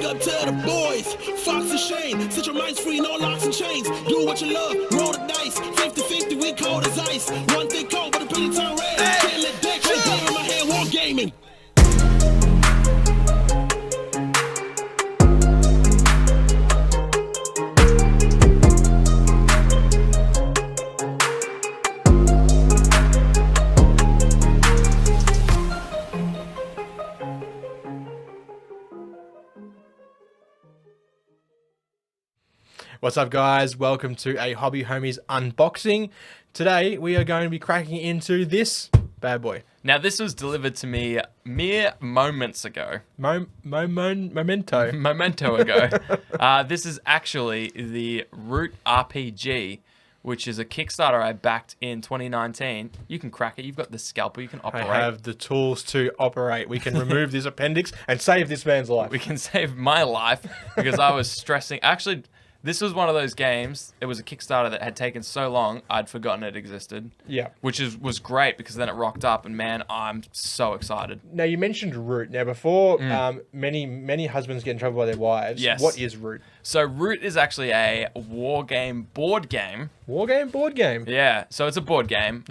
up to the boys. Fox and Shane, set your minds free, no locks and chains. Do what you love, roll the dice. 50-50, we cold as ice. One thing cold, but a pretty turn red. Can't let that go in my head, war gaming. What's up, guys? Welcome to a Hobby Homies unboxing. Today we are going to be cracking into this bad boy. Now, this was delivered to me mere moments ago. Memento. Memento ago. This is actually the Root RPG, which is a Kickstarter I backed in 2019. You can crack it. You've got the scalpel. You can operate. I have the tools to operate. We can remove this appendix and save this man's life. We can save my life because I was stressing. Actually, this was one of those games. It was a Kickstarter that had taken so long, I'd forgotten it existed. Yeah. Which was great because then it rocked up, and man, I'm so excited. Now, you mentioned Root. Now, before many husbands get in trouble by their wives, Yes. What is Root? So Root is actually a war game board game. War game, board game? Yeah, so it's a board game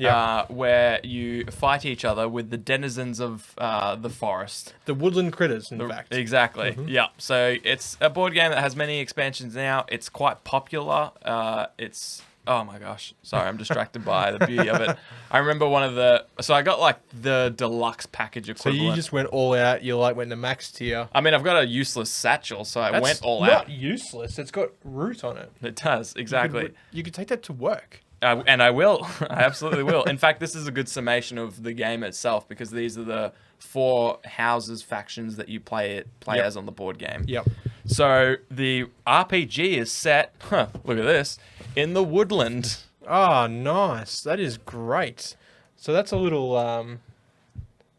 where you fight each other with the denizens of the forest. The woodland critters, in fact. Exactly, yeah. So it's a board game that has many expansions now. It's quite popular. Oh my gosh, sorry, I'm distracted by the beauty of it. I remember so I got like the deluxe package equivalent. So you just went all out, you like went to max tier. I mean, I've got a useless satchel, so I went all out. out. Not useless, it's got Root on it. It does, exactly. You could take that to work. And I will. I absolutely will. In fact, this is a good summation of the game itself because these are the 4 houses, factions that you play as on the board game. Yep. So the RPG is set, look at this, in the woodland. Oh, nice. That is great. So that's a little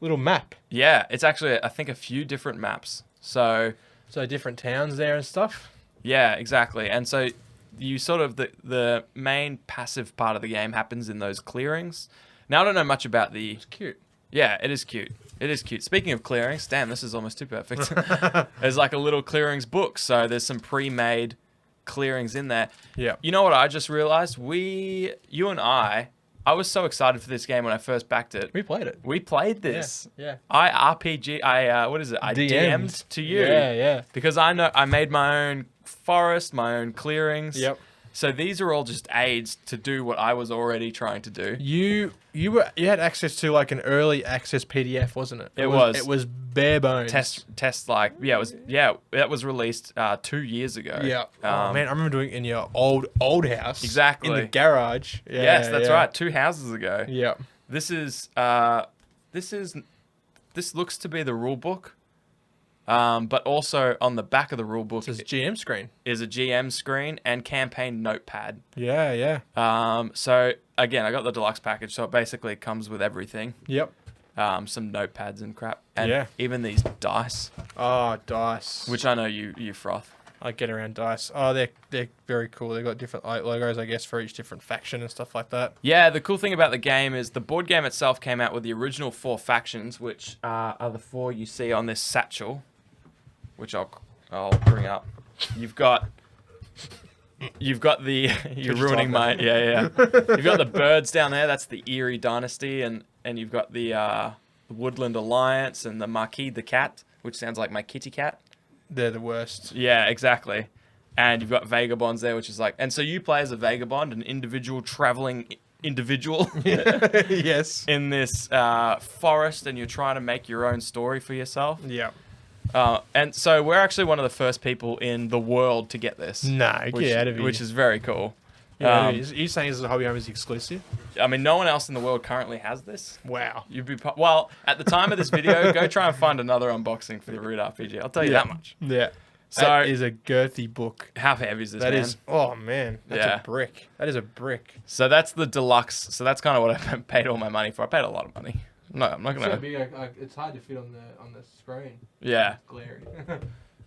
map. Yeah, it's actually, I think, a few different maps. So different towns there and stuff? Yeah, exactly. And so you sort of, the main passive part of the game happens in those clearings. Now, I don't know much about the... It's cute. Yeah, it is cute. It is cute. Speaking of clearings, damn, this is almost too perfect. There's like a little clearings book, so there's some pre-made clearings in there. Yeah. You know what I just realized? You and I was so excited for this game when I first backed it. We played it. We played this. Yeah. I DM'd to you. Yeah. Because I made my own forest, my own clearings. Yep. So these are all just aids to do what I was already trying to do. You had access to like an early access PDF, wasn't it? It was. It was bare bones. Test like that was released 2 years ago. Yeah. Oh man, I remember doing it in your old house. Exactly. In the garage. Yeah, yes, that's right. 2 houses ago. Yeah. This looks to be the rule book. But also on the back of the rule book is GM screen. Is a GM screen and campaign notepad. Yeah. So again, I got the deluxe package, so it basically comes with everything. Yep. Some notepads and crap, and even these dice. Oh, dice. Which I know you froth. I get around dice. Oh, they're very cool. They've got different logos, I guess, for each different faction and stuff like that. Yeah, the cool thing about the game is the board game itself came out with the original 4 factions, which are the 4 you see on this satchel. Which I'll bring up. You've got the you're ruining my You've got the birds down there. That's the Eerie Dynasty, and you've got the Woodland Alliance and the Marquis the Cat, which sounds like my kitty cat. They're the worst. Yeah, exactly. And you've got Vagabonds there, which is like, and so you play as a Vagabond, an individual traveling individual. Yes. In this forest, and you're trying to make your own story for yourself. Yeah. And so we're actually one of the first people in the world to get this. Get out of here. Which is very cool. Yeah, are you saying this is a Hobby Homies exclusive? I mean, no one else in the world currently has this. Wow. Well, at the time of this video, go try and find another unboxing for the Root RPG. I'll tell you that much. Yeah. So that is a girthy book. How heavy is this, man? That is, oh man, that's a brick. That is a brick. So that's the deluxe. So that's kind of what I paid all my money for. I paid a lot of money. No, I'm not gonna. It's hard to fit on the screen. Yeah. It's glaring.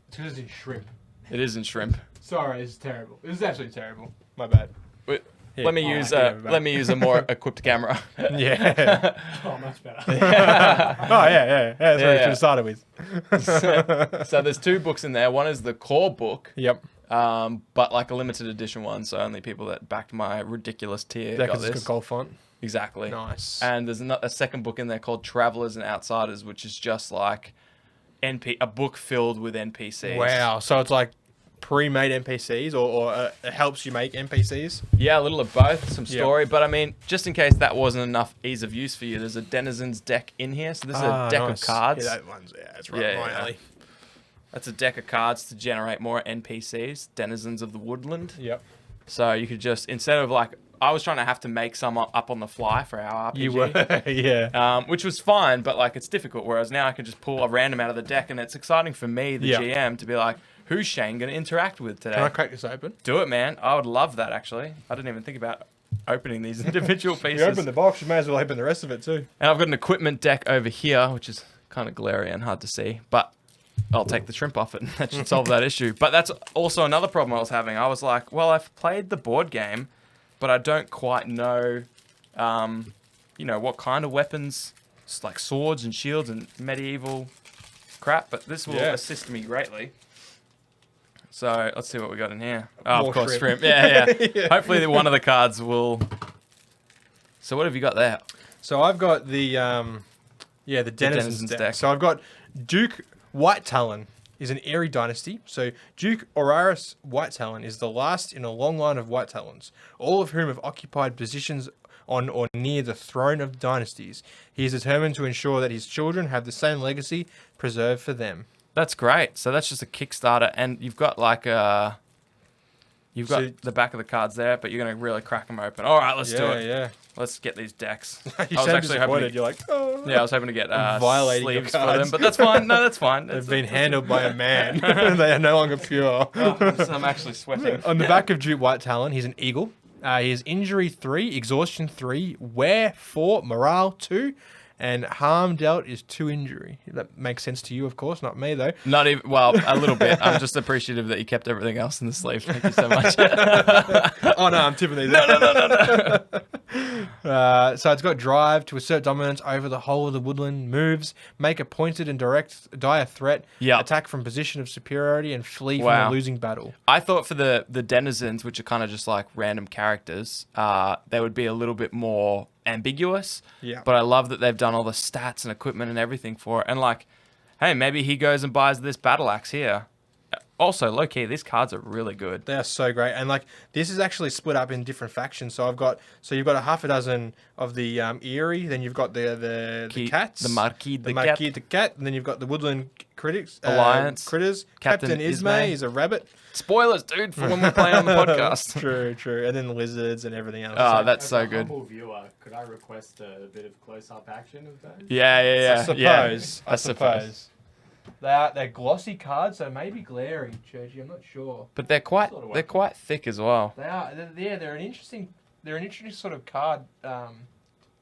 It's because it's in shrimp. It is in shrimp. Sorry, this is terrible. This is actually terrible. My bad. Yeah. Let me use a more equipped camera. Yeah. Oh, much better. Oh, yeah. That's what we Yeah. should have started with. So there's 2 books in there. One is the core book, Yep. but like a limited edition one, so only people that backed my ridiculous tier That got because it's this. got gold font. Exactly. Nice. And there's a second book in there called Travelers and Outsiders, which is just like a book filled with NPCs. Wow. So it's like pre-made NPCs or it helps you make NPCs? Yeah, a little of both, some Yep. story. But I mean, just in case that wasn't enough ease of use for you, there's a Denizens deck in here. So this is a deck of cards. Yeah, that one's, it's right Yeah, up my yeah. alley. That's a deck of cards to generate more NPCs, Denizens of the Woodland. Yep. So you could just, instead of like, I was trying to have to make some up on the fly for our RPG. You were, yeah. Which was fine, but like it's difficult. Whereas now I can just pull a random out of the deck, and it's exciting for me, the Yeah. GM, to be like, who's Shane going to interact with today? Can I crack this open? Do it, man. I would love that, actually. I didn't even think about opening these individual pieces. You open the box, you may as well open the rest of it too. And I've got an equipment deck over here, which is kind of glary and hard to see, but I'll take the shrimp off it, and that should solve that issue. But that's also another problem I was having. I was like, well, I've played the board game, but I don't quite know, what kind of weapons, it's like swords and shields and medieval crap. But this will assist me greatly. So let's see what we got in here. Oh, More of course, shrimp. shrimp. Yeah. Yeah. Hopefully one of the cards will. So what have you got there? So I've got the Denizens deck. So I've got Duke White Talon is an Eyrie dynasty. So Duke Oraris White Talon is the last in a long line of White Talons, all of whom have occupied positions on or near the throne of dynasties. He is determined to ensure that his children have the same legacy preserved for them. That's great. So that's just a Kickstarter, and you've got like you've got So- the back of the cards there, but you're gonna really crack them open. All right, let's do it. Yeah. Let's get these decks. You sound disappointed. You're like, oh. Yeah, I was hoping to get Violating your sleeves for them, cards. but that's fine. No, that's fine. They've been handled by a man. They are no longer pure. I'm actually sweating. On the back of Duke White Talon, he's an eagle. He has injury 3, exhaustion 3, wear 4, morale 2, and harm dealt is 2 injury. That makes sense to you, of course, not me though. Not even, well, a little bit. I'm just appreciative that you kept everything else in the sleeve. Thank you so much. Oh no, I'm tipping these. No. So it's got drive to assert dominance over the whole of the woodland, moves, make a pointed and direct dire threat, Yep. attack from position of superiority, and flee from Wow. a losing battle. I thought for the denizens, which are kind of just like random characters, they would be a little bit more ambiguous. Yeah. But I love that they've done all the stats and equipment and everything for it. And like, hey, maybe he goes and buys this battle axe here. Also, low key, these cards are really good. They are so great, and like this is actually split up in different factions. So you've got a half a dozen of the Eyrie, then you've got the cats, the Marquis the de Marquis Cat. de Cat, and then you've got the Woodland Critics Alliance. Critters. Captain Captain Ismay Ismay. is a rabbit. Spoilers, dude, for when we're playing on the podcast. True, and then the lizards and everything else. Oh, that's As so a good. humble viewer, could I request a bit of close-up action of those? Yeah. I suppose. They're glossy cards, so maybe glary, Churchy. I'm not sure. But they're quite thick as well. They are. They're an interesting sort of card.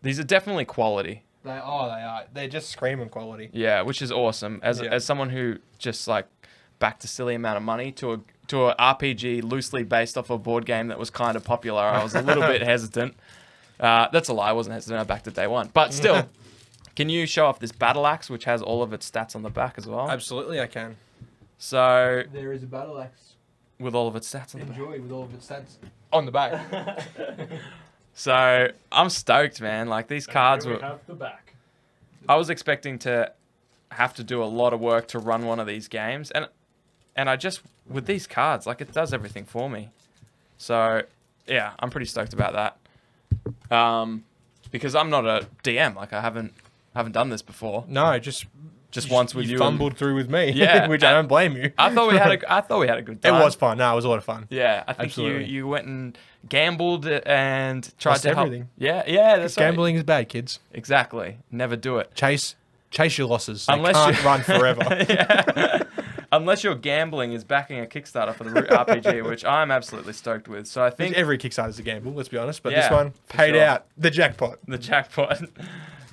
These are definitely quality. They are. They're just screaming quality. Yeah, which is awesome. As someone who just like backed a silly amount of money to a RPG loosely based off a board game that was kind of popular, I was a little bit hesitant. That's a lie. I wasn't hesitant. I backed it day one. But still, can you show off this battle axe, which has all of its stats on the back as well? Absolutely, I can. So There is a battle axe. with all of its stats on the back. Enjoy with all of its stats on the back. So I'm stoked, man. Like these cards Here we were. have the back. I was expecting to have to do a lot of work to run one of these games, and I just with these cards, like it does everything for me. So yeah, I'm pretty stoked about that. Because I'm not a DM, like I haven't done this before. No, just Once with you. and- fumbled through with me. Yeah, which I don't blame you. I thought we had a good It time. was fun. No, it was a lot of fun. Yeah, I think Absolutely. you went and gambled and tried Lost to help. everything. Yeah, that's right. Gambling is bad, kids. Exactly. Never do it. Chase your losses. They Unless can't you- run forever. Yeah. Unless your gambling is backing a Kickstarter for the Root RPG, which I'm absolutely stoked with. So I think Every Kickstarter's a gamble, let's be honest. But Yeah, this one for paid sure. out the jackpot. the jackpot.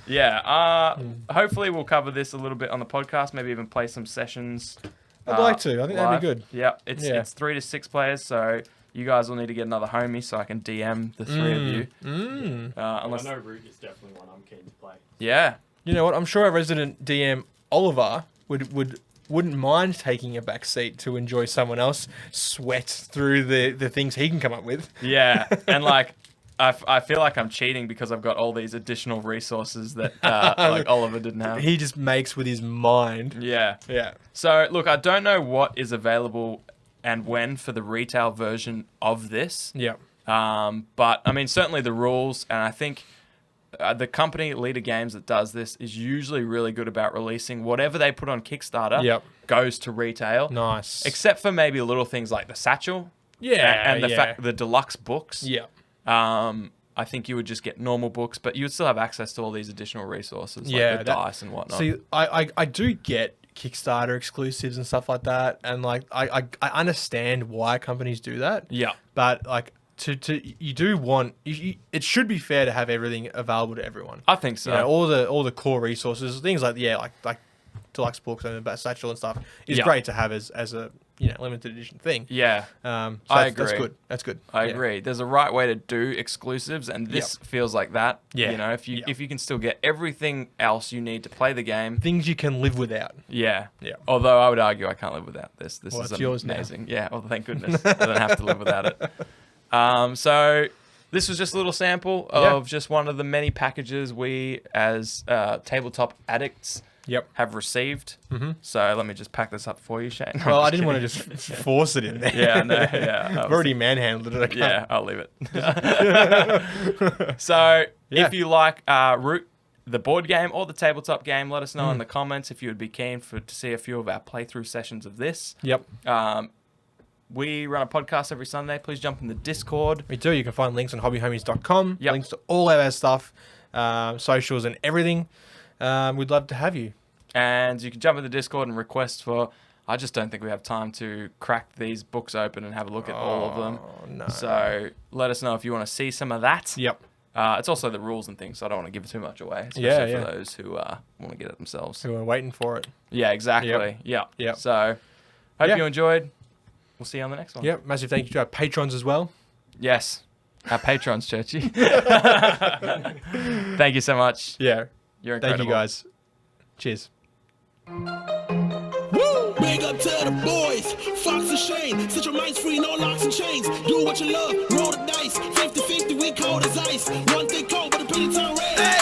Yeah. Hopefully we'll cover this a little bit on the podcast. Maybe even play some sessions. I'd like to. I think that'd be good. Yeah. Yeah. It's 3 to 6 players, so You guys will need to get another homie so I can DM the three of you. Unless I know Root is definitely one I'm keen to play. Yeah. You know what? I'm sure our resident DM Oliver wouldn't mind taking a back seat to enjoy someone else sweat through the things he can come up with. Yeah. And like I feel like I'm cheating because I've got all these additional resources that like Oliver didn't have. He just makes with his mind. Yeah. Yeah. So look, I don't know what is available and when for the retail version of this. Yeah. But I mean, certainly the rules, and I think the company Leader Games that does this is usually really good about releasing whatever they put on Kickstarter goes to retail. Nice. Except for maybe little things like the satchel. Yeah. And the deluxe books. Yeah. I think you would just get normal books, but you would still have access to all these additional resources, like the dice and whatnot. See, I do get Kickstarter exclusives and stuff like that, and like I understand why companies do that. Yeah. But like you do want it should be fair to have everything available to everyone. I think so. You know, all the core resources, things like like deluxe books and the satchel and stuff is great to have as a limited edition thing. Yeah. So I agree. That's good. I agree. There's a right way to do exclusives, and this feels like that. Yeah. You know, if you can still get everything else you need to play the game. Things you can live without. Yeah. Yeah. Although I would argue I can't live without this. This is yours amazing. Yeah. Well, thank goodness I don't have to live without it. So this was just a little sample of just one of the many packages we as tabletop addicts have received. So let me just pack this up for you, Shane. No, Well, I didn't want to just force it in there. Yeah, no, yeah. I've already manhandled it. Yeah, I'll leave it. So if you like Root, the board game or the tabletop game, let us know in the comments if you would be keen to see a few of our playthrough sessions of this. Yep. We run a podcast every Sunday. Please jump in the Discord. We do. You can find links on hobbyhomies.com. Yep. Links to all of our stuff, socials and everything. We'd love to have you. And you can jump in the Discord and request for... I just don't think we have time to crack these books open and have a look at all of them. No. So let us know if you want to see some of that. Yep. It's also the rules and things, so I don't want to give too much away, especially for those who want to get it themselves. Who are waiting for it. Yeah, exactly. Yep. Yeah. So hope you enjoyed. We'll see you on the next one. Yep. Massive thank you to our patrons as well. Yes. Our patrons, Churchy. Thank you so much. Yeah. You're incredible. Thank you, guys. Cheers. Woo! Big up to the boys, Fox and Shane. Set your minds free, no locks and chains. Do what you love, roll the dice. 50-50, we cold as ice. One thing cold, but the penny turn red.